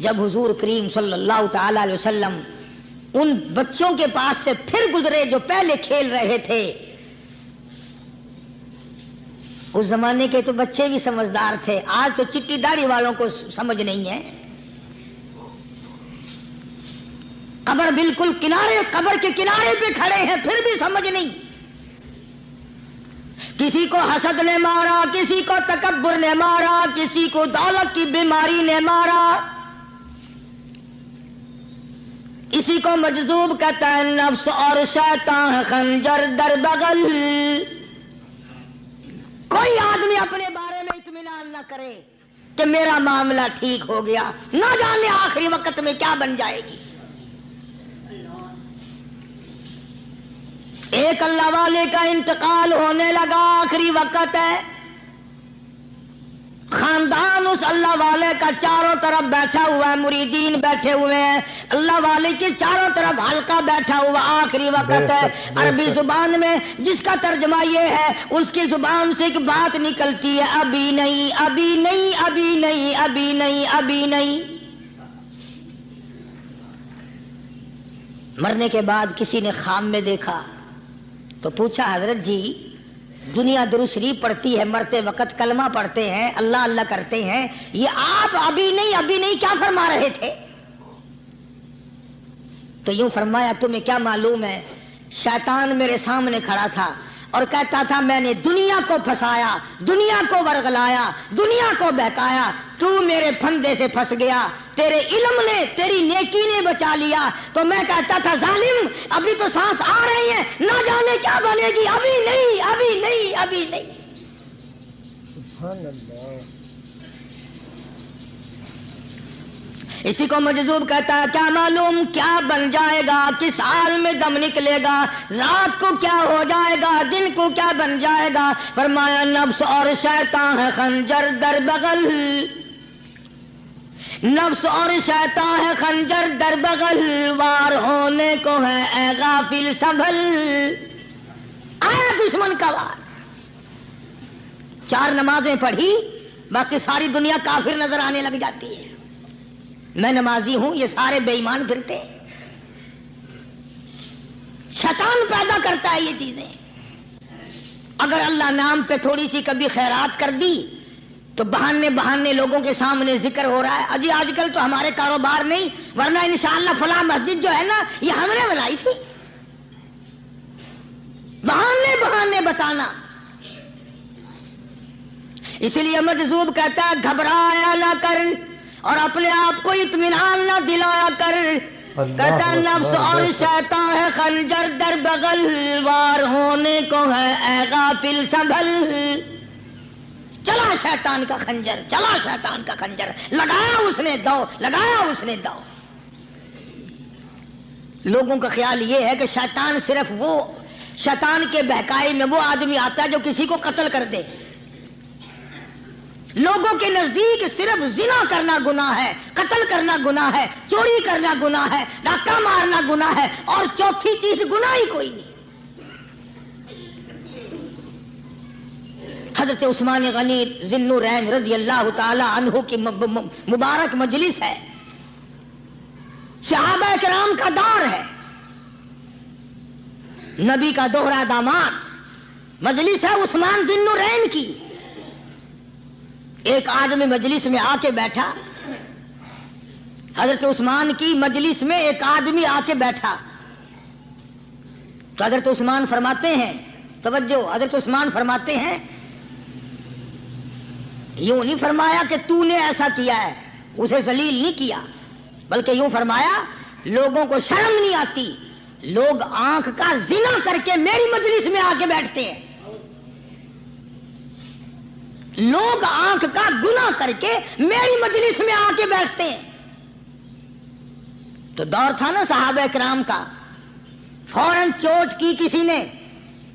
جب حضور کریم صلی اللہ تعالی علیہ وسلم ان بچوں کے پاس سے پھر گزرے جو پہلے کھیل رہے تھے، اس زمانے کے تو بچے بھی سمجھدار تھے، آج تو چٹی داڑھی والوں کو سمجھ نہیں ہے. قبر بالکل قبر کے کنارے پہ کھڑے ہیں پھر بھی سمجھ نہیں. کسی کو حسد نے مارا، کسی کو تکبر نے مارا، کسی کو دولت کی بیماری نے مارا، اسی کو مجذوب کہتا ہے. نفس اور شیطان خنجر در بغل. کوئی آدمی اپنے بارے میں اطمینان نہ کرے کہ میرا معاملہ ٹھیک ہو گیا، نہ جانے آخری وقت میں کیا بن جائے گی. ایک اللہ والے کا انتقال ہونے لگا، آخری وقت ہے. خاندان اس اللہ والے کا چاروں طرف بیٹھا ہوا ہے، مریدین بیٹھے ہوئے ہیں، اللہ والے کی چاروں طرف حلقہ بیٹھا ہوا، آخری وقت ہے. عربی زبان میں جس کا ترجمہ یہ ہے، اس کی زبان سے ایک بات نکلتی ہے، ابھی نہیں، ابھی نہیں، ابھی نہیں، ابھی نہیں، ابھی نہیں. مرنے کے بعد کسی نے خواب میں دیکھا تو پوچھا، حضرت جی دنیا درود شریف پڑھتی ہے، مرتے وقت کلمہ پڑھتے ہیں، اللہ اللہ کرتے ہیں، یہ آپ ابھی نہیں کیا فرما رہے تھے؟ تو یوں فرمایا، تمہیں کیا معلوم ہے، شیطان میرے سامنے کھڑا تھا اور کہتا تھا میں نے دنیا کو پھنسایا، دنیا کو ورغلایا، دنیا کو بہکایا، تو میرے پھندے سے پھنس گیا، تیرے علم نے، تیری نیکی نے بچا لیا. تو میں کہتا تھا ظالم ابھی تو سانس آ رہی ہے، نہ جانے کیا بنے گی، ابھی نہیں، ابھی نہیں، ابھی نہیں. سبحان اللہ. اسی کو مجذوب کہتا ہے، کیا معلوم کیا بن جائے گا، کس حال میں دم نکلے گا، رات کو کیا ہو جائے گا، دن کو کیا بن جائے گا. فرمایا نفس اور شیطان ہے خنجر در بغل. نفس اور شیطان ہے خنجر در بغل، وار ہونے کو ہے اے غافل سنبھل. آیا دشمن کا وار. 4 نمازیں پڑھی، باقی ساری دنیا کافر نظر آنے لگ جاتی ہے. میں نمازی ہوں، یہ سارے بے ایمان پھرتے ہیں. شیطان پیدا کرتا ہے یہ چیزیں. اگر اللہ نام پہ تھوڑی سی کبھی خیرات کر دی تو بہانے لوگوں کے سامنے ذکر ہو رہا ہے، اجی آج کل تو ہمارے کاروبار نہیں، ورنہ انشاءاللہ فلاں مسجد جو ہے نا یہ ہم نے بنائی تھی. بہانے بتانا. اسی لیے مجذوب کہتا ہے گھبرایا نہ کر اور اپنے آپ کو اطمینان نہ دلایا کر. کہتا نفس اور شیطان ہے خنجر در بغل، وار ہونے کو ہے اے غافل سنبھل. چلا شیطان کا خنجر، چلا شیطان کا خنجر، لگایا اس نے دو، لگایا اس نے دو. لوگوں کا خیال یہ ہے کہ شیطان صرف وہ، شیطان کے بہکائی میں وہ آدمی آتا ہے جو کسی کو قتل کر دے. لوگوں کے نزدیک صرف زنا کرنا گناہ ہے، قتل کرنا گناہ ہے، چوری کرنا گناہ ہے، ڈاکہ مارنا گناہ ہے، اور چوتھی چیز گناہ ہی کوئی نہیں. حضرت عثمان غنی ذی النورین رضی اللہ تعالی عنہ کی مبارک مجلس ہے، صحابہ کرام کا دور ہے، نبی کا دوہرا داماد. مجلس ہے عثمان ذی النورین کی. ایک آدمی مجلس میں آ کے بیٹھا، حضرت عثمان کی مجلس میں ایک آدمی آ کے بیٹھا تو حضرت عثمان فرماتے ہیں، توجہ، حضرت عثمان فرماتے ہیں، یوں نہیں فرمایا کہ تو نے ایسا کیا ہے، اسے ذلیل نہیں کیا، بلکہ یوں فرمایا لوگوں کو شرم نہیں آتی، لوگ آنکھ کا زنا کر کے میری مجلس میں آ کے بیٹھتے ہیں، لوگ آنکھ کا گناہ کر کے میری مجلس میں آ کے بیٹھتے ہیں. تو دور تھا نا صحابہ کرام کا، فوراً چوٹ کی کسی نے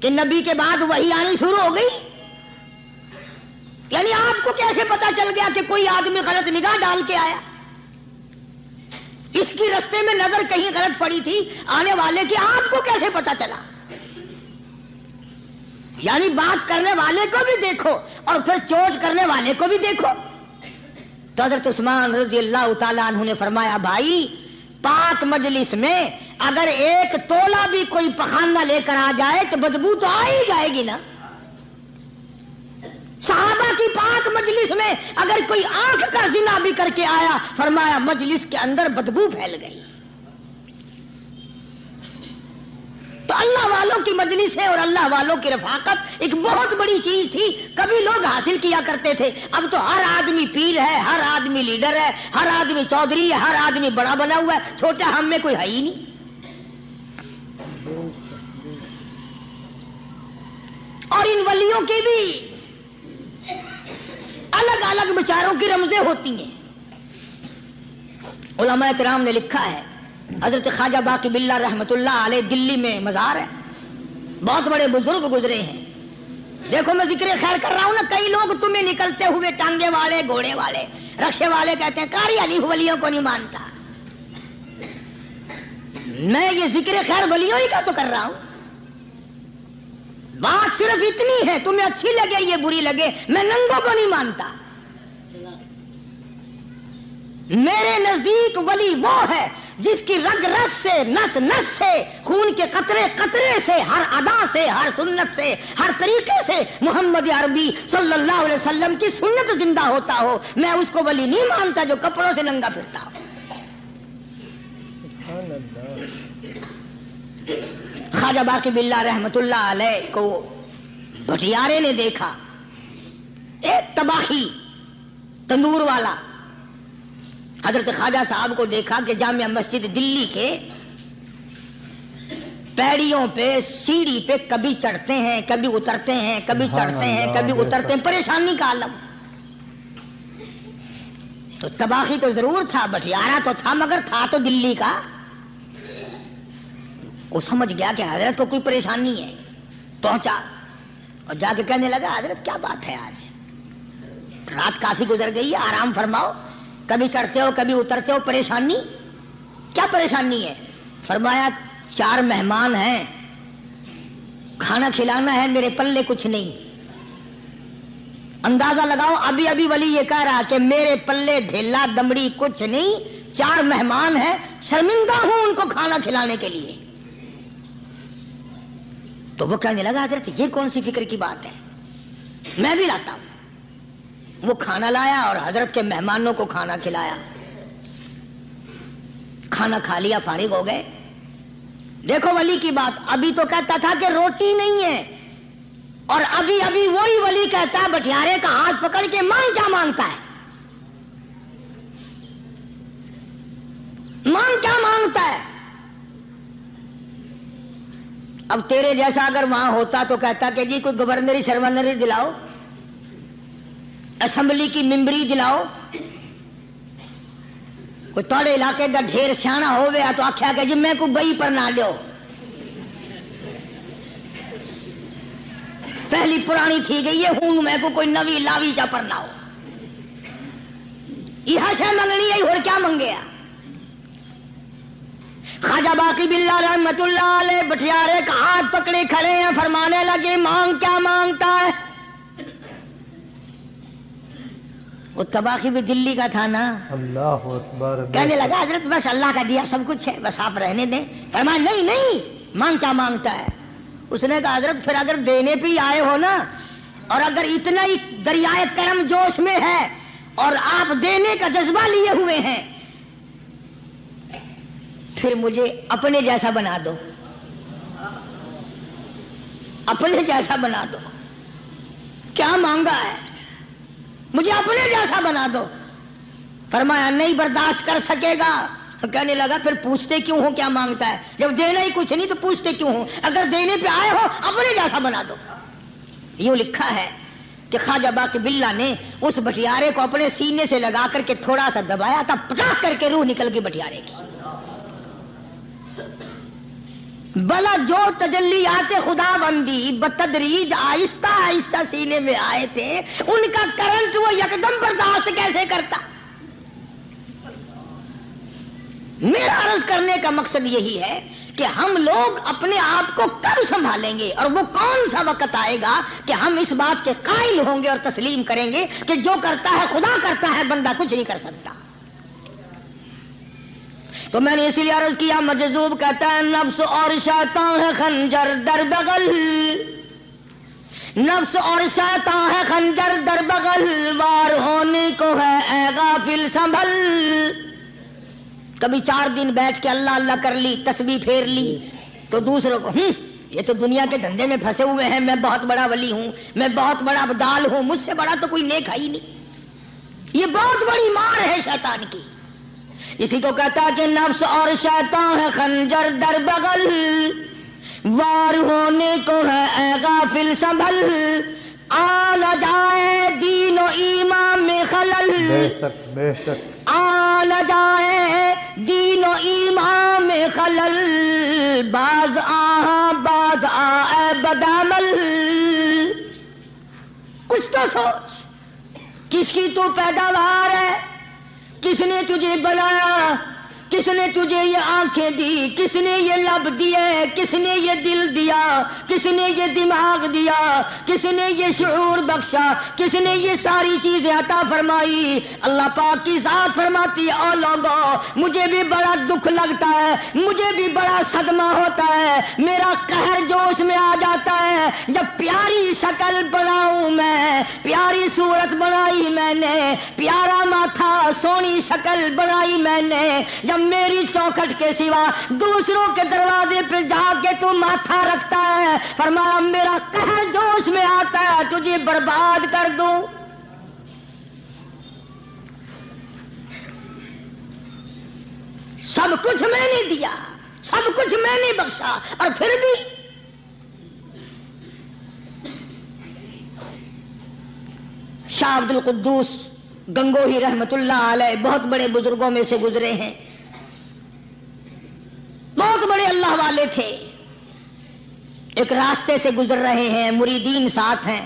کہ نبی کے بعد وحی آنی شروع ہو گئی. یعنی آپ کو کیسے پتا چل گیا کہ کوئی آدمی غلط نگاہ ڈال کے آیا؟ اس کی رستے میں نظر کہیں غلط پڑی تھی آنے والے کی، آپ کو کیسے پتا چلا؟ یعنی بات کرنے والے کو بھی دیکھو اور پھر چوٹ کرنے والے کو بھی دیکھو. تو حضرت عثمان رضی اللہ تعالیٰ عنہ نے فرمایا بھائی پاک مجلس میں اگر ایک تولا بھی کوئی پخانہ لے کر آ جائے تو بدبو تو آ ہی جائے گی نا. صحابہ کی پاک مجلس میں اگر کوئی آنکھ کا زنا بھی کر کے آیا فرمایا مجلس کے اندر بدبو پھیل گئی. تو اللہ والوں کی مجلس ہے اور اللہ والوں کی رفاقت ایک بہت بڑی چیز تھی. کبھی لوگ حاصل کیا کرتے تھے, اب تو ہر آدمی پیر ہے, ہر آدمی لیڈر ہے, ہر آدمی چودھری ہے, ہر آدمی بڑا بنا ہوا ہے, چھوٹا ہم میں کوئی ہے ہی نہیں. اور ان ولیوں کی بھی الگ الگ بیچاروں کی رمزیں ہوتی ہیں. علماء کرام نے لکھا ہے حضرت خواجہ باقی باللہ رحمت اللہ علیہ دلی میں مزار ہے, بہت بڑے بزرگ گزرے ہیں. دیکھو میں ذکر خیر کر رہا ہوں نا, کئی لوگ تمہیں نکلتے ہوئے ٹانگے والے, گھوڑے والے, رکشے والے کہتے ہیں قاری علی ولیوں کو نہیں مانتا. میں یہ ذکر خیر ولیوں ہی کا تو کر رہا ہوں. بات صرف اتنی ہے, تمہیں اچھی لگے یہ بری لگے, میں ننگوں کو نہیں مانتا. میرے نزدیک ولی وہ ہے جس کی رگ رس سے, نس نس سے, خون کے قطرے قطرے سے, ہر ادا سے, ہر سنت سے, ہر طریقے سے محمد عربی صلی اللہ علیہ وسلم کی سنت زندہ ہوتا ہو. میں اس کو ولی نہیں مانتا جو کپڑوں سے ننگا پھرتا ہو. خواجہ باقی باللہ رحمت اللہ علیہ کو بھٹیارے نے دیکھا, ایک تباہی تندور والا حضرت خواجہ صاحب کو دیکھا کہ جامع مسجد دلی کے پیڑیوں پہ, سیڑھی پہ کبھی چڑھتے ہیں کبھی اترتے ہیں, کبھی چڑھتے ہیں کبھی اترتے ہیں, پریشانی کا عالم. تو تباہی تو ضرور تھا, بھٹیارا تو تھا, مگر تھا تو دلی کا. وہ سمجھ گیا کہ حضرت کو کوئی پریشانی ہے, پہنچا اور جا کے کہنے لگا حضرت کیا بات ہے, آج رات کافی گزر گئی ہے, آرام فرماؤ, کبھی چڑھتے ہو کبھی اترتے ہو, پریشانی کیا پریشانی ہے؟ فرمایا 4 مہمان ہیں, کھانا کھلانا ہے, میرے پلے کچھ نہیں. اندازہ لگاؤ, ابھی ابھی ولی یہ کہہ رہا کہ میرے پلے دھیلا دمڑی کچھ نہیں, 4 مہمان ہیں, شرمندہ ہوں ان کو کھانا کھلانے کے لیے. تو وہ کہنے لگا حضرت یہ کون سی فکر کی بات ہے, میں بھی لاتا ہوں. وہ کھانا لایا اور حضرت کے مہمانوں کو کھانا کھلایا. کھانا کھا لیا, فارغ ہو گئے. دیکھو ولی کی بات, ابھی تو کہتا تھا کہ روٹی نہیں ہے, اور ابھی ابھی وہی ولی کہتا ہے بٹیارے کا ہاتھ پکڑ کے مانگ کیا مانگتا ہے, مانگ کیا مانگتا ہے. اب تیرے جیسا اگر وہاں ہوتا تو کہتا کہ جی کوئی گورنری سرورنری دلاؤ, اسمبلی کی ممبری دلاؤ. کوئی تھوڑے علاقے کا ڈھیر سیاح ہو گیا تو آخیا کہ جی میں کو بئی پر نہ دو, پہلی پرانی تھی گئی ہے, ہوں میں کو کوئی نوی لاوی چا پر نہ ہو. یہ شے منگنی ہے اور کیا منگیا. خواجہ باقی باللہ رحمت اللہ علیہ بٹیارے کا ہاتھ پکڑے کھڑے ہیں, فرمانے لگے مانگ کیا مانگتا ہے. وہ تباہی بھی دلی کا تھا نا. اللہ اکبر. کہنے لگا حضرت بس اللہ کا دیا سب کچھ ہے, بس آپ رہنے دیں. فرمایا نہیں نہیں, مانگ کیا مانگتا ہے. اس نے کہا حضرت پھر اگر دینے پہ آئے ہو نا, اور اگر اتنا ہی دریائے کرم جوش میں ہے اور آپ دینے کا جذبہ لیے ہوئے ہیں, پھر مجھے اپنے جیسا بنا دو, اپنے جیسا بنا دو. کیا مانگا ہے, مجھے اپنے جیسا بنا دو. فرمایا نہیں برداشت کر سکے گا. کہنے لگا پھر پوچھتے کیوں ہو کیا مانگتا ہے, جب دینا ہی کچھ نہیں تو پوچھتے کیوں ہو, اگر دینے پہ آئے ہو اپنے جیسا بنا دو. یوں لکھا ہے کہ خواجہ باقی باللہ نے اس بٹیارے کو اپنے سینے سے لگا کر کے تھوڑا سا دبایا تھا, پٹاخ کر کے روح نکل گئی بٹیارے کی. بلا جو تجلیات خدا بندی بتدریج آہستہ آہستہ سینے میں آئے تھے, ان کا کرنٹ وہ یکدم برداشت کیسے کرتا. میرا عرض کرنے کا مقصد یہی ہے کہ ہم لوگ اپنے آپ کو کب سنبھالیں گے، اور وہ کون سا وقت آئے گا کہ ہم اس بات کے قائل ہوں گے اور تسلیم کریں گے کہ جو کرتا ہے خدا کرتا ہے، بندہ کچھ نہیں کر سکتا۔ تو میں نے اسی لیے عرض کیا، مجذوب کہتا ہے نفس اور شیطان ہے خنجر در بغل، نفس اور شیطان ہے خنجر در بغل، وار ہونے کو ہے اے غافل سنبھل۔ کبھی 4 دن بیٹھ کے اللہ اللہ کر لی، تسبیح پھیر لی، تو دوسروں کو یہ تو دنیا کے دھندے میں پھنسے ہوئے ہیں، میں بہت بڑا ولی ہوں، میں بہت بڑا ابدال ہوں، مجھ سے بڑا تو کوئی نیک ہے ہی نہیں۔ یہ بہت بڑی مار ہے شیطان کی۔ اسی کو کہتا ہے کہ نفس اور شیطان ہے خنجر در بغل، وار ہونے کو ہے اے غافل سنبھل، آ نہ جائے دین و ایمان میں خلل، بے شک بے شک، آ نہ جائے دین و ایمان میں خلل، باز آ اے بدعمل۔ کچھ تو سوچ، کس کی تو پیداوار ہے، کس نے تجھے بنایا، کس نے تجھے یہ آنکھیں دی، کس نے یہ لب دیے، کس نے یہ دل دیا، کس نے یہ دماغ دیا، کس نے یہ شعور بخشا، کس نے یہ ساری چیزیں عطا فرمائی۔ اللہ پاک کی ذات فرماتی ہے او لوگو، مجھے بھی بڑا دکھ لگتا ہے، مجھے بھی بڑا صدمہ ہوتا ہے، میرا قہر جوش میں آ جاتا ہے جب پیاری شکل بناؤں میں، پیاری صورت بنائی میں نے، پیارا ماتھا سونی شکل بنائی میں نے، جب میری چوکھٹ کے سوا دوسروں کے دروازے پہ جا کے تو ماتھا رکھتا ہے، فرمایا میرا قہر جوش میں آتا ہے تجھے برباد کر دوں۔ سب کچھ میں نے دیا، سب کچھ میں نے بخشا، اور پھر بھی شاہ عبد القدوس گنگوہی رحمت اللہ علیہ بہت بڑے بزرگوں میں سے گزرے ہیں، بہت بڑے اللہ والے تھے۔ ایک راستے سے گزر رہے ہیں، مریدین ساتھ ہیں،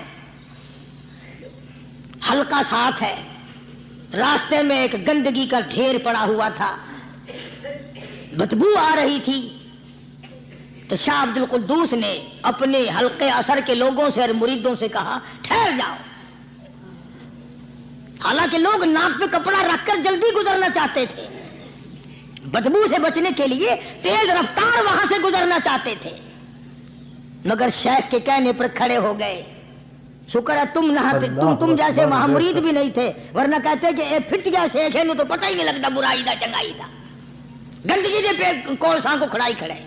حلقہ ساتھ ہے، راستے میں ایک گندگی کا ڈھیر پڑا ہوا تھا، بدبو آ رہی تھی، تو شاہ عبد القدوس نے اپنے حلقے اثر کے لوگوں سے اور مریدوں سے کہا ٹھہر جاؤ۔ حالانکہ لوگ ناک پہ کپڑا رکھ کر جلدی گزرنا چاہتے تھے، بدبو سے بچنے کے لیے تیز رفتار وہاں سے گزرنا چاہتے تھے، مگر شیخ کے کہنے پر کھڑے ہو گئے۔ شکر ہے تم جیسے وہاں مرید بھی نہیں تھے، ورنہ کہتے کہ اے پھٹ گیا شیخ ہے، تو پتہ ہی نہیں لگتا برائی دا چنگائی دا، گندگی دے پہ کولساں کو کھڑائی کھڑے۔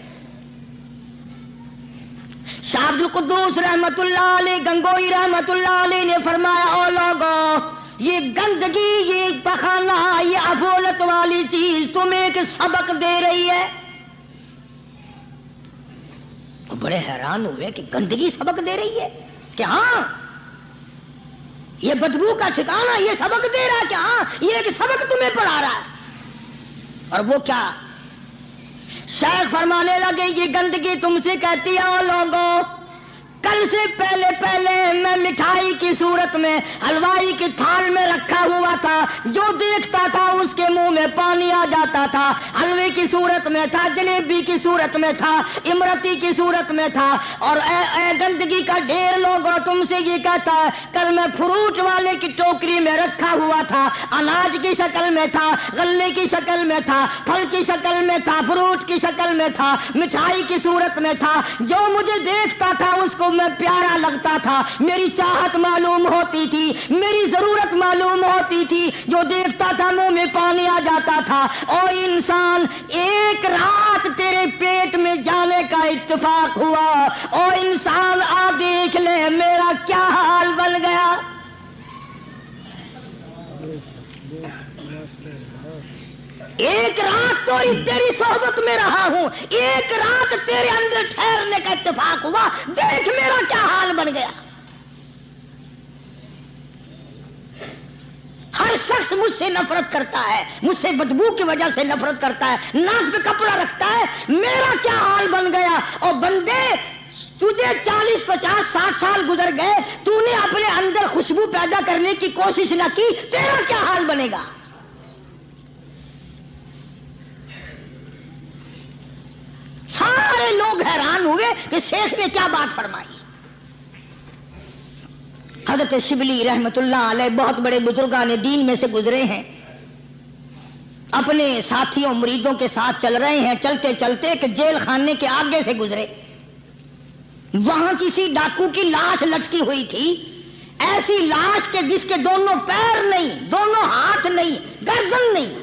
شاہ عبد القدوس رحمت اللہ علیہ گنگوئی رحمت اللہ علیہ نے فرمایا او لوگو، یہ گندگی، یہ پخانہ، یہ افولت والی چیز تمہیں ایک سبق دے رہی ہے۔ تو بڑے حیران ہوئے کہ گندگی سبق دے رہی ہے، کہ ہاں یہ بدبو کا ٹھکانہ یہ سبق دے رہا ہے، کہ ہاں یہ ایک سبق تمہیں پڑھا رہا ہے۔ اور وہ کیا؟ شیخ فرمانے لگے یہ گندگی تم سے کہتی ہے او لوگوں، کل سے پہلے میں مٹھائی کی صورت میں حلوائی کی تھال میں رکھا ہوا تھا، جو دیکھتا تھا اس کے منہ میں پانی آ جاتا تھا، حلوے کی صورت میں تھا، جلیبی کی صورت میں تھا، امرتی کی صورت میں تھا، اور اے گندگی کا ڈھیر لوگوں تم سے یہ کہتا ہے کل میں فروٹ والے کی ٹوکری میں رکھا ہوا تھا، اناج کی شکل میں تھا، غلے کی شکل میں تھا، پھل کی شکل میں تھا، فروٹ کی شکل میں تھا، مٹھائی کی صورت میں تھا، جو مجھے دیکھتا تھا اس کو میں پیارا لگتا تھا، میری چاہت معلوم ہوتی تھی، میری ضرورت معلوم ہوتی تھی، جو دیکھتا تھا منہ میں پانی آ جاتا تھا۔ او انسان، ایک رات تیرے پیٹ میں جانے کا اتفاق ہوا، او انسان آ دیکھ لے میرا کیا حال بن گیا۔ ایک رات تو تیری صحبت میں رہا ہوں، ایک رات تیرے اندر ٹھہرنے کا اتفاق ہوا، دیکھ میرا کیا حال بن گیا۔ ہر شخص مجھ سے نفرت کرتا ہے، مجھ سے بدبو کی وجہ سے نفرت کرتا ہے، ناک پہ کپڑا رکھتا ہے، میرا کیا حال بن گیا۔ اور بندے تجھے 40 50 60 سال گزر گئے، تو نے اپنے اندر خوشبو پیدا کرنے کی کوشش نہ کی، تیرا کیا حال بنے گا۔ خود حیران ہوئے کہ شیخ نے کیا بات فرمائی۔ حضرت شبلی رحمت اللہ علیہ بہت بڑے بزرگان دین میں سے گزرے ہیں، اپنے ساتھیوں مریدوں کے ساتھ چل رہے ہیں، چلتے چلتے کہ جیل خانے کے آگے سے گزرے، وہاں کسی ڈاکو کی لاش لٹکی ہوئی تھی، ایسی لاش کہ جس کے دونوں پیر نہیں، دونوں ہاتھ نہیں، گردن نہیں،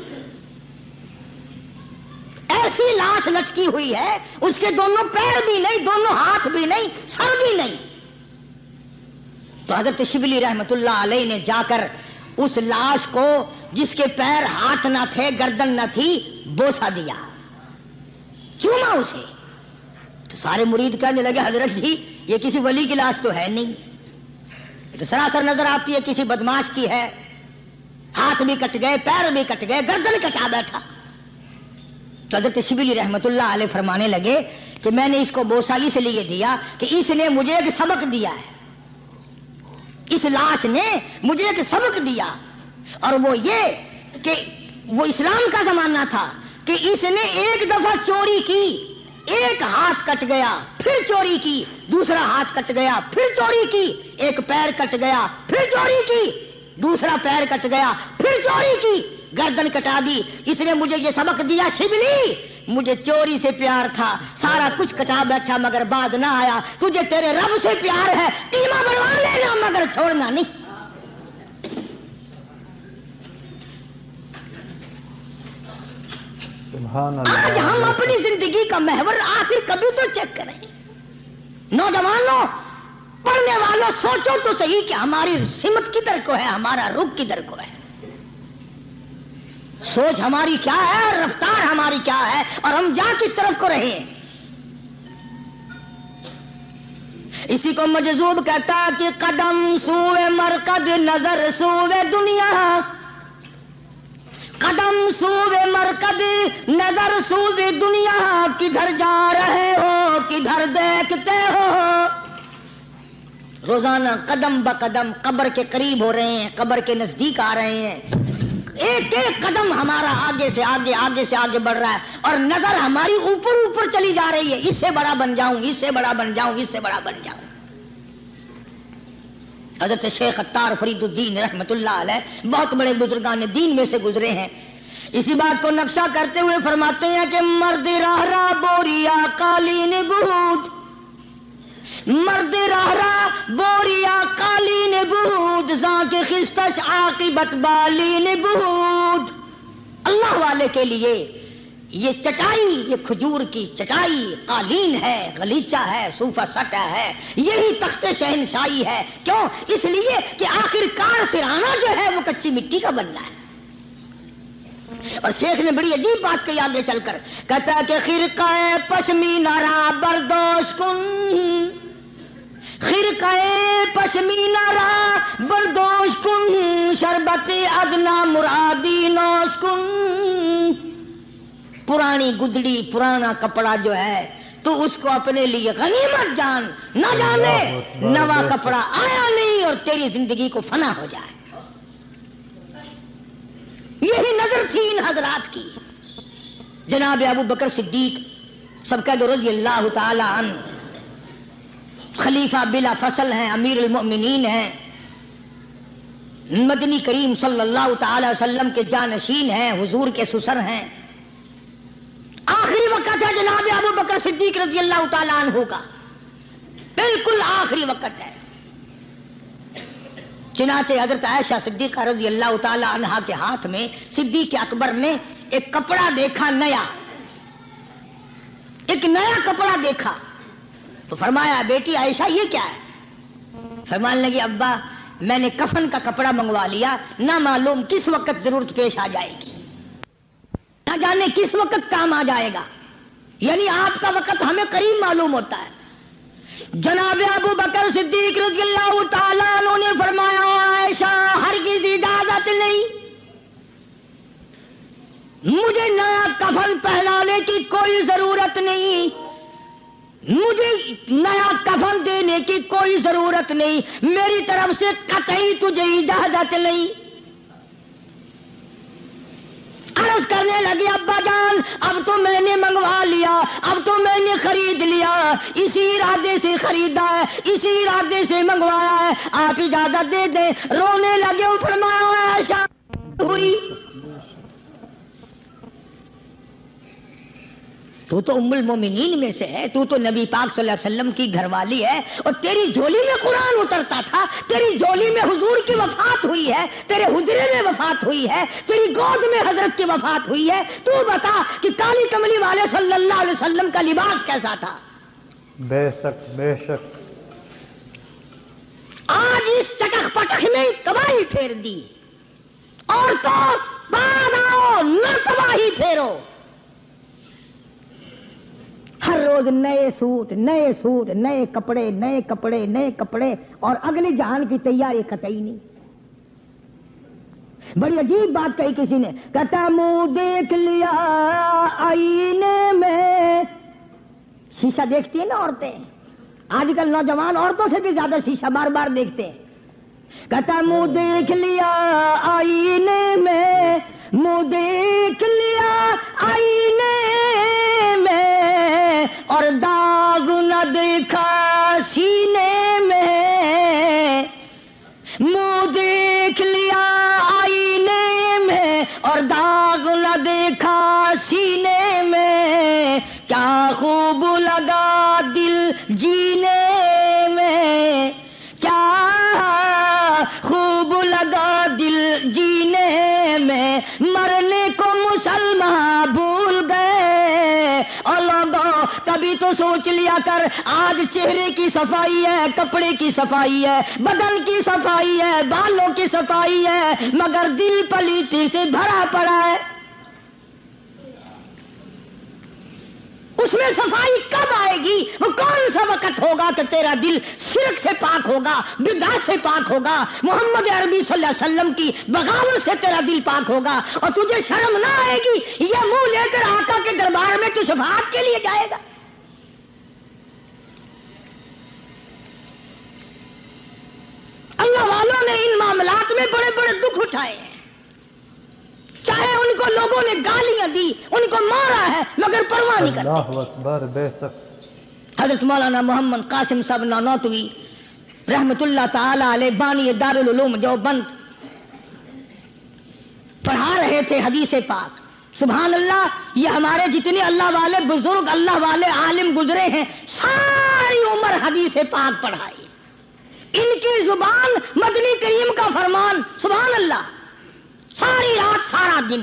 ایسی لاش لٹکی ہوئی ہے، اس کے دونوں پیر بھی نہیں، دونوں ہاتھ بھی نہیں، سر بھی نہیں۔ تو حضرت شبلی رحمت اللہ علیہ نے جا کر اس لاش کو جس کے پیر ہاتھ نہ تھے گردن نہ تھی بوسا دیا، چوما اسے۔ تو سارے مرید کہنے لگے حضرت جی یہ کسی ولی کی لاش تو ہے نہیں، تو سراسر نظر آتی ہے کسی بدماش کی ہے، ہاتھ بھی کٹ گئے، پیر بھی کٹ گئے، گردن کٹا بیٹھا۔ تو حضرت شبلی رحمت اللہ علیہ فرمانے لگے کہ میں نے اس کو بوسا اس لیے دیا کہ اس نے مجھے ایک سبق دیا ہے، اس لاش نے مجھے ایک سبق دیا، اور وہ یہ کہ وہ اسلام کا زمانہ تھا کہ اس نے ایک دفعہ چوری کی، ایک ہاتھ کٹ گیا، پھر چوری کی، دوسرا ہاتھ کٹ گیا، پھر چوری کی، ایک پیر کٹ گیا، پھر چوری کی، دوسرا پیر کٹ گیا، پھر چوری کی، گردن کٹا دی۔ اس نے مجھے یہ سبق دیا شبلی مجھے چوری سے پیار تھا، سارا کچھ کٹا بیٹھا مگر بعد نہ آیا، تجھے تیرے رب سے پیار ہے، قیمہ بنوا لینا مگر چھوڑنا نہیں۔ آج ہم اپنی زندگی کا محور آخر کبھی تو چیک کریں۔ نوجوانوں، پڑھنے والوں، سوچو تو صحیح کہ ہماری سمت کدھر کو ہے، ہمارا رخ کدھر کو ہے، سوچ ہماری کیا ہے، رفتار ہماری کیا ہے، اور ہم جا کس طرف کو رہے ہیں۔ اسی کو مجذوب کہتا کہ قدم سوئے مرکز نظر سوئے دنیا، قدم سوئے مرکز نظر سوئے دنیا، کدھر جا رہے ہو کدھر دیکھتے ہو۔ روزانہ قدم بقدم قبر کے قریب ہو رہے ہیں، قبر کے نزدیک آ رہے ہیں، ایک ایک قدم ہمارا آگے سے آگے، آگے سے آگے بڑھ رہا ہے، اور نظر ہماری اوپر اوپر چلی جا رہی ہے، اس سے بڑا بن جاؤں، اس سے بڑا بن جاؤں، اس سے بڑا بن جاؤں۔ حضرت شیخ عطار فرید الدین رحمت اللہ علیہ بہت بڑے بزرگان دین میں سے گزرے ہیں، اسی بات کو نقشہ کرتے ہوئے فرماتے ہیں کہ مرد راہ راہ بوریا قالین بہود، مرد راہ راہ بوریا قالین بہود، زاں کے خستش عاقبت بالین بہود۔ اللہ والے کے لیے یہ چٹائی، یہ کھجور کی چٹائی قالین ہے، غلیچہ ہے، صوفہ سٹا ہے، یہی تخت شہنشاہی ہے۔ کیوں؟ اس لیے کہ آخر کار سرہانہ جو ہے وہ کچی مٹی کا بننا ہے۔ اور شیخ نے بڑی عجیب بات کہی آگے چل کر، کہتا ہے کہ خرقہ پشمینہ را بردوش کن، خرقہ پشمینہ را بردوش کن، شربت ادنا مرادی نوش کن۔ پرانی گدڑی، پرانا کپڑا جو ہے تو اس کو اپنے لیے غنیمت جان، نہ جانے نوا کپڑا آیا نہیں اور تیری زندگی کو فنا ہو جائے۔ یہی نظر تھی ان حضرات کی۔ جناب ابو بکر صدیق سبقہ رضی اللہ تعالی عنہ خلیفہ بلا فصل ہیں، امیر المؤمنین ہیں، مدنی کریم صلی اللہ تعالی وسلم کے جانشین ہیں، حضور کے سسر ہیں۔ آخری وقت ہے جناب ابو بکر صدیق رضی اللہ تعالی عنہ کا، بالکل آخری وقت ہے۔ چنانچہ حضرت عائشہ صدیقہ رضی اللہ تعالی عنہا کے ہاتھ میں صدیق اکبر نے ایک کپڑا دیکھا، نیا، ایک نیا کپڑا دیکھا تو فرمایا بیٹی عائشہ یہ کیا ہے؟ فرمانے لگی ابا میں نے کفن کا کپڑا منگوا لیا، نہ معلوم کس وقت ضرورت پیش آ جائے گی، نہ جانے کس وقت کام آ جائے گا، یعنی آپ کا وقت ہمیں قریب معلوم ہوتا ہے۔ جناب ابو بکر صدیق رضی اللہ تعالیٰ عنہ نے فرمایا عائشہ ہرگز اجازت نہیں، مجھے نیا کفن پہنانے کی کوئی ضرورت نہیں، مجھے نیا کفن دینے کی کوئی ضرورت نہیں، میری طرف سے قطعی تجھے اجازت نہیں۔ عرض کرنے لگے ابا جان اب تو میں نے منگوا لیا، اب تو میں نے خرید لیا، اسی ارادے سے خریدا ہے، اسی ارادے سے منگوایا ہے، آپ اجازت دے دیں۔ رونے لگے، فرمایا عائشہ ہوئی تو ام المومنین میں سے ہے، تو نبی پاک صلی اللہ علیہ وسلم کی گھر والی ہے، اور تیری جھولی میں قرآن اترتا تھا، تیری جھولی میں حضور کی وفات ہوئی ہے، تیرے حجرے میں وفات ہوئی ہے، تیری گود میں حضرت کی وفات ہوئی ہے، تو بتا کہ کالی کملی والے صلی اللہ علیہ وسلم کا لباس کیسا تھا؟ بے شک بے شک۔ آج اس چٹخ پٹخ نے تباہی پھیر دی، اور تو بعد آؤ نہ تباہی پھیرو۔ ہر روز نئے سوٹ، نئے سوٹ، نئے کپڑے، نئے کپڑے، نئے کپڑے، اور اگلی جہان کی تیاری قطعی نہیں۔ بڑی عجیب بات کہی کسی نے، کہتا منہ دیکھ لیا آئینے میں۔ شیشہ دیکھتی ہیں نا عورتیں، آج کل نوجوان عورتوں سے بھی زیادہ شیشہ بار بار دیکھتے ہیں۔ کہتا منہ دیکھ لیا آئینے میں، منہ دیکھ لیا آئینے میں، اور داغ نہ دیکھا سینے میں۔ منہ دیکھ لیا آئینے میں، اور داغ نہ دیکھا سینے میں، کیا خوب لگا دل جینے میں، کیا خوب لگا دل جینے میں، مرنے کو مسلمان بھول گئے۔ اور لوگوں کبھی تو سوچ لیا کر، آج چہرے کی صفائی ہے، کپڑے کی صفائی ہے، بدن کی صفائی ہے، بالوں کی صفائی ہے، مگر دل پلیتی سے بھرا پڑا ہے۔ اس میں صفائی کب آئے گی؟ وہ کون سا وقت ہوگا کہ تیرا دل شرک سے پاک ہوگا، بدعت سے پاک ہوگا، محمد عربی صلی اللہ علیہ وسلم کی بغاوت سے تیرا دل پاک ہوگا، اور تجھے شرم نہ آئے گی؟ یہ منہ لے کر آقا کے دربار میں تو شفاعت کے لیے جائے گا؟ اللہ والوں نے ان معاملات میں بڑے بڑے دکھ اٹھائے ہیں، چاہے ان کو لوگوں نے گالیاں دی، ان کو مارا ہے، مگر پرواہ نہیں کرتے۔ اللہ اکبر، بے شک۔ حضرت مولانا محمد قاسم صاحب نانوتوی رحمت اللہ تعالی علیہ بانی دارالعلوم دیوبند پڑھا رہے تھے حدیث پاک۔ سبحان اللہ، یہ ہمارے جتنے اللہ والے بزرگ، اللہ والے عالم گزرے ہیں، ساری عمر حدیث پاک پڑھائی، ان کی زبان مدنی کریم کا فرمان، سبحان اللہ، ساری رات سارا دن۔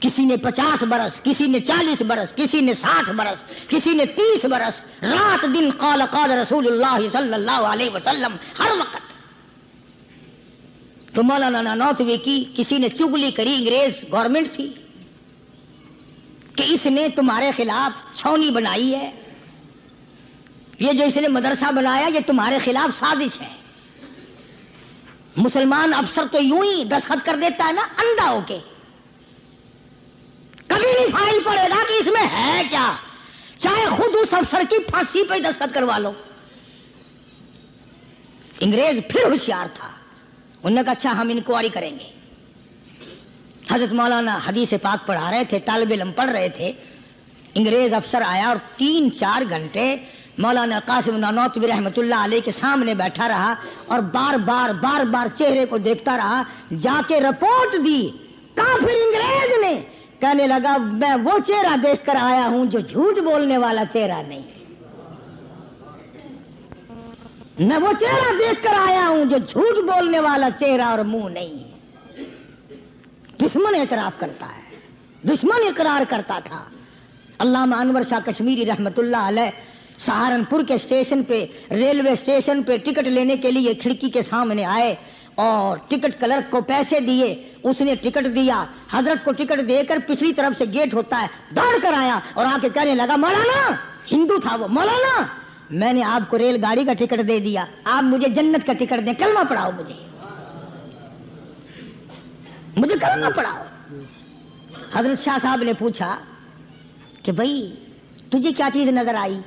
کسی نے 50 برس، کسی نے 40 برس، کسی نے 60 برس، کسی نے 30 برس، رات دن قال قال رسول اللہ صلی اللہ علیہ وسلم، ہر وقت۔ تو مولانا نانوتوی کی کسی نے چگلی کری، انگریز گورنمنٹ تھی کہ اس نے تمہارے خلاف چھاونی بنائی ہے، یہ جو اس نے مدرسہ بنایا یہ تمہارے خلاف سازش ہے۔ مسلمان افسر تو یوں ہی دستخط کر دیتا ہے نا اندھا ہو کے، کبھی نہیں فائل پڑے گا کہ اس میں ہے کیا، چاہے خود اس افسر کی پھانسی پہ دستخط کروا لو۔ انگریز پھر ہوشیار تھا، انہوں نے کہا اچھا ہم انکوائری کریں گے۔ حضرت مولانا حدیث پاک پڑھا رہے تھے، طالب علم پڑھ رہے تھے، انگریز افسر آیا اور 3-4 گھنٹے مولانا قاسم نانوتوی رحمت اللہ علیہ کے سامنے بیٹھا رہا، اور بار بار چہرے کو دیکھتا رہا، جا کے رپورٹ دی کافر انگریز نے، کہنے لگا میں وہ چہرہ دیکھ کر آیا ہوں جو جھوٹ بولنے والا چہرہ نہیں، میں وہ چہرہ دیکھ کر آیا ہوں جو جھوٹ بولنے والا چہرہ اور منہ نہیں ہے۔ دشمن اعتراف کرتا ہے، دشمن اقرار کرتا تھا۔ علامہ انور شاہ کشمیری رحمت اللہ علیہ سہارنپور کے اسٹیشن پہ، ریلوے اسٹیشن پہ ٹکٹ لینے کے لیے کھڑکی کے سامنے آئے اور ٹکٹ کلرک کو پیسے دیے، اس نے ٹکٹ دیا، حضرت کو ٹکٹ دے کر پچھلی طرف سے گیٹ ہوتا ہے، دوڑ کر آیا اور آ کے کہنے لگا مولانا، ہندو تھا وہ، مولانا میں نے آپ کو ریل گاڑی کا ٹکٹ دے دیا، آپ مجھے جنت کا ٹکٹ دیں، کلمہ پڑھاؤ، مجھے کلمہ پڑھاؤ۔ حضرت شاہ صاحب نے پوچھا کہ بھائی تجھے کیا چیز نظر آئی؟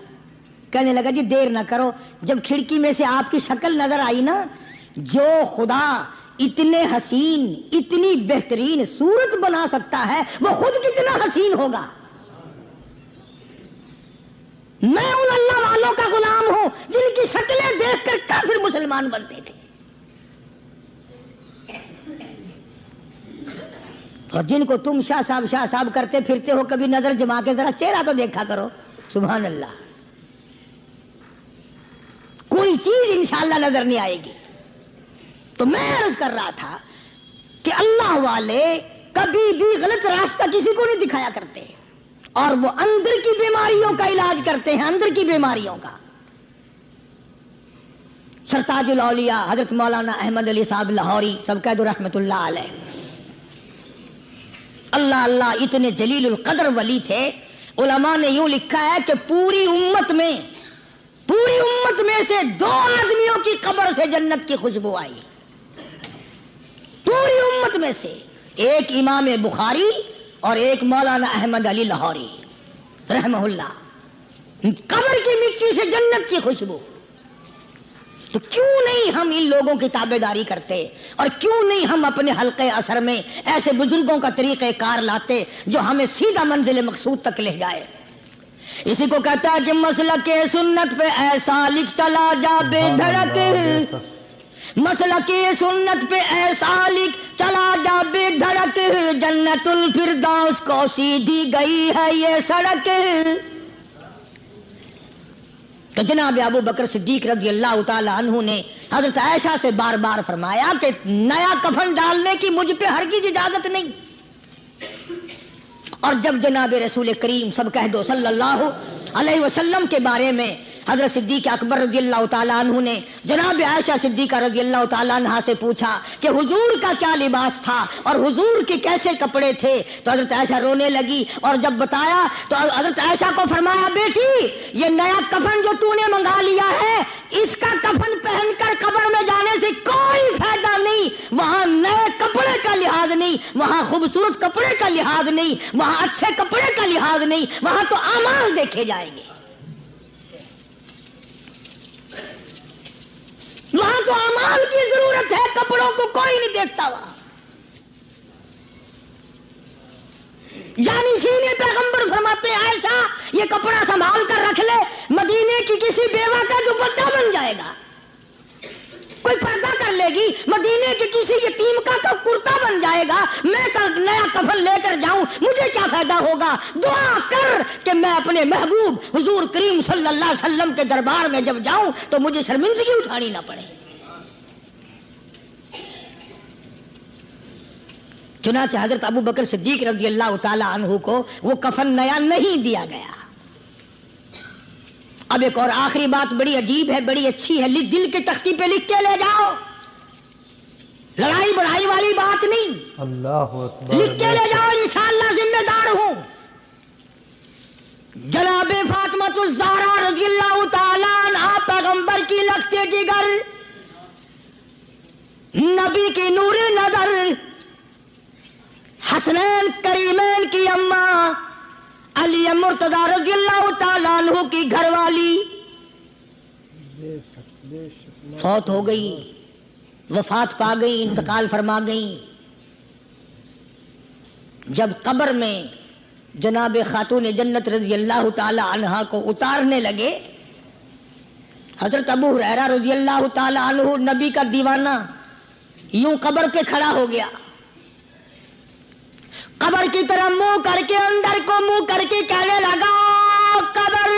کہنے لگا جی دیر نہ کرو، جب کھڑکی میں سے آپ کی شکل نظر آئی نا، جو خدا اتنے حسین، اتنی بہترین صورت بنا سکتا ہے وہ خود کتنا حسین ہوگا۔ میں ان اللہ والوں کا غلام ہوں جن کی شکلیں دیکھ کر کافر مسلمان بنتے تھے، اور جن کو تم شاہ صاحب کرتے پھرتے ہو، کبھی نظر جما کے ذرا چہرہ تو دیکھا کرو. سبحان اللہ. کوئی چیز انشاءاللہ نظر نہیں آئے گی. تو میں عرض کر رہا تھا کہ اللہ والے کبھی بھی غلط راستہ کسی کو نہیں دکھایا کرتے، اور وہ اندر کی بیماریوں کا علاج کرتے ہیں، اندر کی بیماریوں کا. سرتاج الاولیاء حضرت مولانا احمد علی صاحب لاہوری سب کہہ دو رحمت اللہ علیہ، اللہ اللہ اتنے جلیل القدر ولی تھے. علماء نے یوں لکھا ہے کہ پوری امت میں سے 2 آدمیوں کی قبر سے جنت کی خوشبو آئی. پوری امت میں سے ایک امام بخاری اور ایک مولانا احمد علی لاہوری رحمہ اللہ. قبر کی مٹی سے جنت کی خوشبو. تو کیوں نہیں ہم ان لوگوں کی تابع داری کرتے، اور کیوں نہیں ہم اپنے حلقے اثر میں ایسے بزرگوں کا طریقہ کار لاتے جو ہمیں سیدھا منزل مقصود تک لے جائے. اسی کو کہتا ہے کہ مسلک سنت پہ ایسا لکھ چلا جا بے دھڑک، مسلک سنت پہ ایسا لکھ چلا جا بے دھڑک، جنت الفردوس کو سیدھی گئی ہے یہ سڑک. تو جناب ابو بکر صدیق رضی اللہ تعالی عنہ نے حضرت عائشہ سے بار بار فرمایا کہ نیا کفن ڈالنے کی مجھ پہ ہرگز اجازت نہیں. اور جب جناب رسول کریم سب کہہ دو صلی اللہ علیہ وسلم کے بارے میں حضرت صدیق اکبر رضی اللہ تعالیٰ عنہ نے جناب عائشہ صدیقہ رضی اللہ تعالیٰ عنہ سے پوچھا کہ حضور کا کیا لباس تھا اور حضور کے کیسے کپڑے تھے، تو حضرت عائشہ رونے لگی. اور جب بتایا تو حضرت عائشہ کو فرمایا بیٹی یہ نیا کفن جو تو نے منگا لیا ہے اس کا کفن پہن کر قبر میں جانے سے کوئی فائدہ نہیں. وہاں نئے کپڑے کا لحاظ نہیں، وہاں خوبصورت کپڑے کا لحاظ نہیں، وہاں اچھے کپڑے کا لحاظ نہیں، وہاں تو اعمال دیکھے جائیں گے. وہاں تو اعمال کی ضرورت ہے، کپڑوں کو کوئی نہیں دیکھتا. وہاں جانشین پیغمبر فرماتے ہیں عائشہ یہ کپڑا سنبھال کر رکھ لے، مدینے کی کسی بیوہ کا دوپٹہ بن جائے گا، کوئی پردہ کر لے گی، مدینے کے کسی یتیم کا کرتا بن جائے گا. میں نیا کفن لے کر جاؤں مجھے کیا فائدہ ہوگا؟ دعا کر کہ میں اپنے محبوب حضور کریم صلی اللہ علیہ وسلم کے دربار میں جب جاؤں تو مجھے شرمندگی اٹھانی نہ پڑے. چنانچہ حضرت ابو بکر صدیق رضی اللہ تعالی عنہ کو وہ کفن نیا نہیں دیا گیا. اب ایک اور آخری بات بڑی عجیب ہے، بڑی اچھی ہے، دل کے تختی پہ لکھ کے لے جاؤ، لڑائی بڑائی والی بات نہیں، اللہ اکبر، لکھ کے لے جاؤ، انشاءاللہ ذمہ دار ہوں. جناب فاطمہ الزہرا رضی اللہ تعالیٰ عنہا پیغمبر کی لختے جگر، نبی کی نور نظر، حسنین کریمین کی اماں علی مرتضی رضی اللہ تعالیٰ عنہ کی گھر والی فوت ہو گئی، وفات پا گئی، انتقال فرما گئی. جب قبر میں جناب خاتون جنت رضی اللہ تعالی عنہا کو اتارنے لگے، حضرت ابو ہریرہ رضی اللہ تعالی عنہ نبی کا دیوانہ یوں قبر پہ کھڑا ہو گیا، قبر کی طرح منہ کر کے اندر کو منہ کر کے کہنے لگا قبر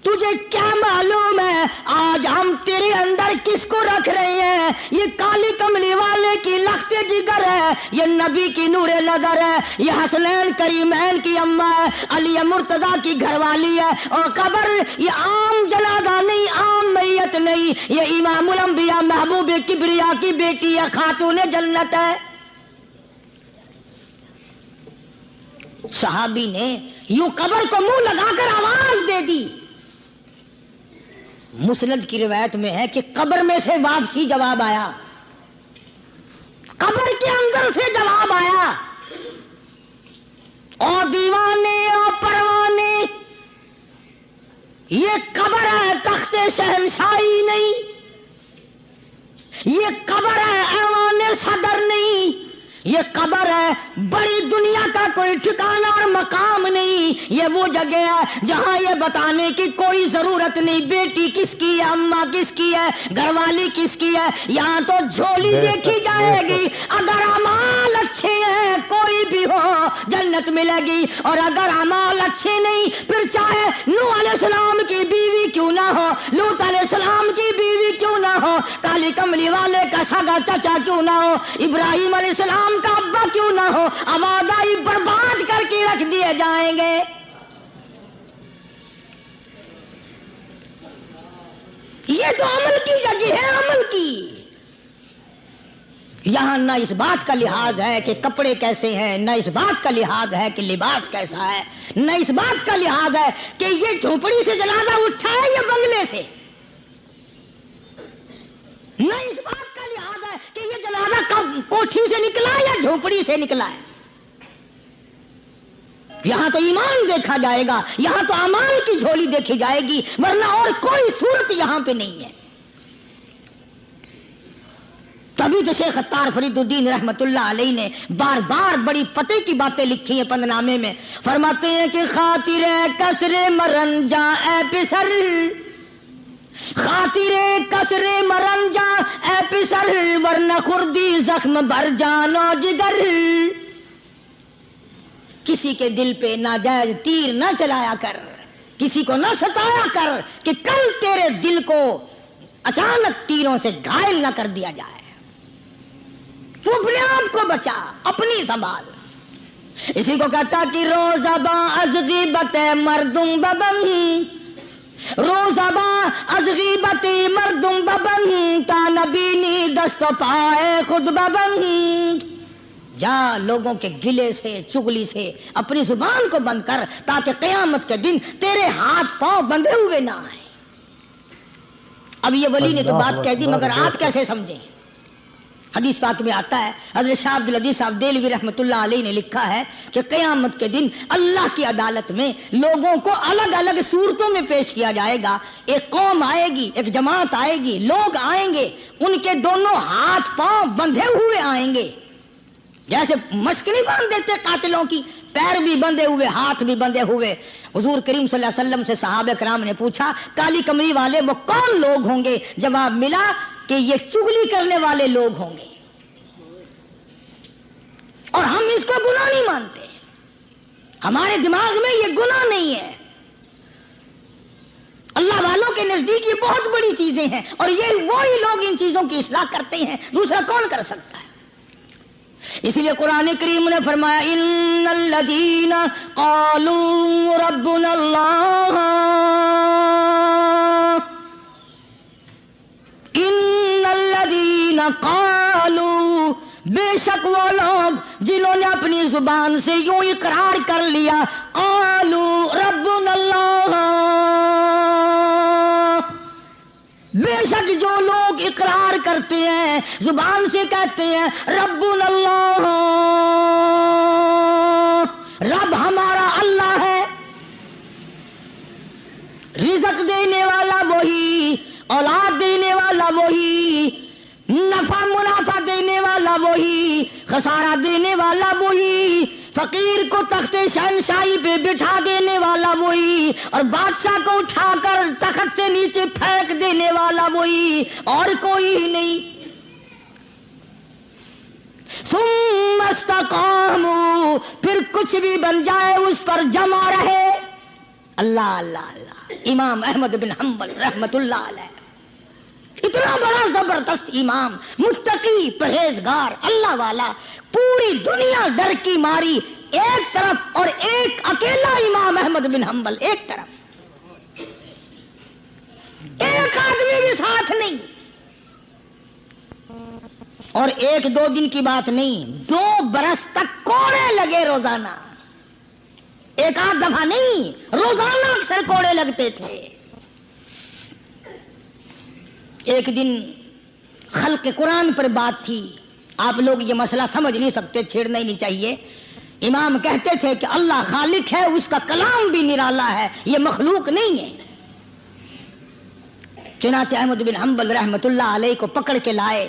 تجھے کیا معلوم ہے آج ہم تیرے اندر کس کو رکھ رہے ہیں؟ یہ کالی کملی والے کی لخت جگر ہے، یہ نبی کی نور نظر ہے، یہ حسنین کریمین کی اماں ہے، علی مرتضی کی گھر والی ہے. اور قبر یہ عام جنازہ نہیں، عام میت نہیں، یہ امام الانبیاء محبوب کبریا کی بیٹی ہے، خاتون جنت ہے. صحابی نے یوں قبر کو منہ لگا کر آواز دے دی. مسند کی روایت میں ہے کہ قبر میں سے واپسی جواب آیا، قبر کے اندر سے جواب آیا، اور دیوانے اور پروانے یہ قبر ہے تخت شہنشاہی نہیں، یہ قبر ہے ایوان صدر نہیں، یہ قبر ہے بڑی دنیا کا کوئی ٹھکانہ اور مقام نہیں، یہ وہ جگہ ہے جہاں یہ بتانے کی کوئی ضرورت نہیں بیٹی کس کی ہے، اماں کس کی ہے، گھر والی کس کی ہے، یہاں تو جھولی دیکھی جائے گی۔ اگر اعمال اچھے ہیں کوئی بھی ہو جنت ملے گی، اور اگر اعمال اچھے نہیں پھر چاہے نوح علیہ السلام کی بیوی کیوں نہ ہو، لوط علیہ السلام کی بیوی کیوں نہ ہو، کالی کملی والے کا سگا چچا کیوں نہ ہو، ابراہیم علیہ السلام کا ابا کیوں نہ ہو، آبادی برباد کر کے رکھ دیے جائیں گے۔ یہ تو عمل کی جگہ ہے، عمل کی۔ یہاں نہ اس بات کا لحاظ ہے کہ کپڑے کیسے ہیں، نہ اس بات کا لحاظ ہے کہ لباس کیسا ہے، نہ اس بات کا لحاظ ہے کہ یہ جھونپڑی سے جنازہ اٹھا ہے یا بنگلے سے، نہ اس بات کا لحاظ ہے کہ یہ جنازہ کوٹھی سے نکلا یا جھونپڑی سے نکلا ہے۔ یہاں تو ایمان دیکھا جائے گا، یہاں تو اعمال کی جھولی دیکھی جائے گی، ورنہ اور کوئی صورت یہاں پہ نہیں ہے۔ تبھی تو شیخ اتار فرید الدین رحمت اللہ علیہ نے بار بار بڑی پتے کی باتیں لکھی ہیں پند نامے میں، فرماتے ہیں کہ خاطر کسر مرن جا اے پسر، خاطر کسر مرن جا اے پسر، ورنہ خردی زخم بھر جانو جگر۔ کسی کے دل پہ ناجائز تیر نہ چلایا کر، کسی کو نہ ستایا کر کہ کل تیرے دل کو اچانک تیروں سے گھائل نہ کر دیا جائے۔ تو اپنے آپ کو بچا، اپنی سنبھال۔ اسی کو کہتا کہ روزباں از غیبت مردم ببن، روزباں از غیبت مردم ببن، تا نبینی دست و پائے خود ببن۔ جا لوگوں کے گلے سے چغلی سے اپنی زبان کو بند کر، تاکہ قیامت کے دن تیرے ہاتھ پاؤں بندھے ہوئے نہ آئیں۔ اب یہ ولی نے تو بات کہہ دی، مگر آپ کیسے سمجھیں؟ حدیث پاک میں آتا ہے، حضرت شاہ عبد العزیز صاحب دہلوی رحمۃ اللہ علیہ نے لکھا ہے کہ قیامت کے دن اللہ کی عدالت میں لوگوں کو الگ الگ صورتوں میں پیش کیا جائے گا۔ ایک قوم آئے گی، ایک جماعت آئے گی، لوگ آئیں گے، ان کے دونوں ہاتھ پاؤں بندھے ہوئے آئیں گے، جیسے مشک نہیں باندھ دیتے قاتلوں کی، پیر بھی بندھے ہوئے، ہاتھ بھی بندھے ہوئے۔ حضور کریم صلی اللہ علیہ وسلم سے صحابہ کرام نے پوچھا کالی کمری والے وہ کون لوگ ہوں گے؟ جواب ملا کہ یہ چغلی کرنے والے لوگ ہوں گے، اور ہم اس کو گناہ نہیں مانتے، ہمارے دماغ میں یہ گناہ نہیں ہے۔ اللہ والوں کے نزدیک یہ بہت بڑی چیزیں ہیں، اور یہ وہی لوگ ان چیزوں کی اصلاح کرتے ہیں، دوسرا کون کر سکتا ہے؟ اسی لیے قرآن کریم نے فرمایا ان الذین قالوا ربنا اللہ، ان الذین قالوا، بے شک وہ لوگ جنہوں نے اپنی زبان سے یوں اقرار کر لیا، قالوا ربنا اللہ، بے شک جو لوگ اقرار کرتے ہیں، زبان سے کہتے ہیں ربنا اللہ، رب ہمارا اللہ ہے، رزق دینے والا وہی، اولاد دینے والا وہی، نفع منافع دینے والا وہی، خسارہ دینے والا وہی، فقیر کو تخت شہنشاہی پہ بٹھا دینے والا وہی، اور بادشاہ کو اٹھا کر تخت سے نیچے پھینک دینے والا وہی، اور کوئی ہی نہیں۔ ثم استقاموا، پھر کچھ بھی بن جائے اس پر جمع رہے۔ اللہ اللہ اللہ۔ امام احمد بن حنبل رحمت اللہ علیہ، اتنا بڑا زبردست امام، متقی، پرہیزگار، اللہ والا، پوری دنیا ڈر کی ماری ایک طرف، اور ایک اکیلا امام احمد بن حنبل ایک طرف، ایک آدمی بھی ساتھ نہیں، اور ایک دو دن کی بات نہیں، 2 برس تک کوڑے لگے روزانہ، ایک آدھ دفعہ نہیں، روزانہ اکثر کوڑے لگتے تھے۔ ایک دن خلق قرآن پر بات تھی، آپ لوگ یہ مسئلہ سمجھ نہیں سکتے، چھیڑنا ہی نہیں چاہیے۔ امام کہتے تھے کہ اللہ خالق ہے، اس کا کلام بھی نرالا ہے، یہ مخلوق نہیں ہے۔ چنانچہ احمد بن حنبل رحمت اللہ علیہ کو پکڑ کے لائے،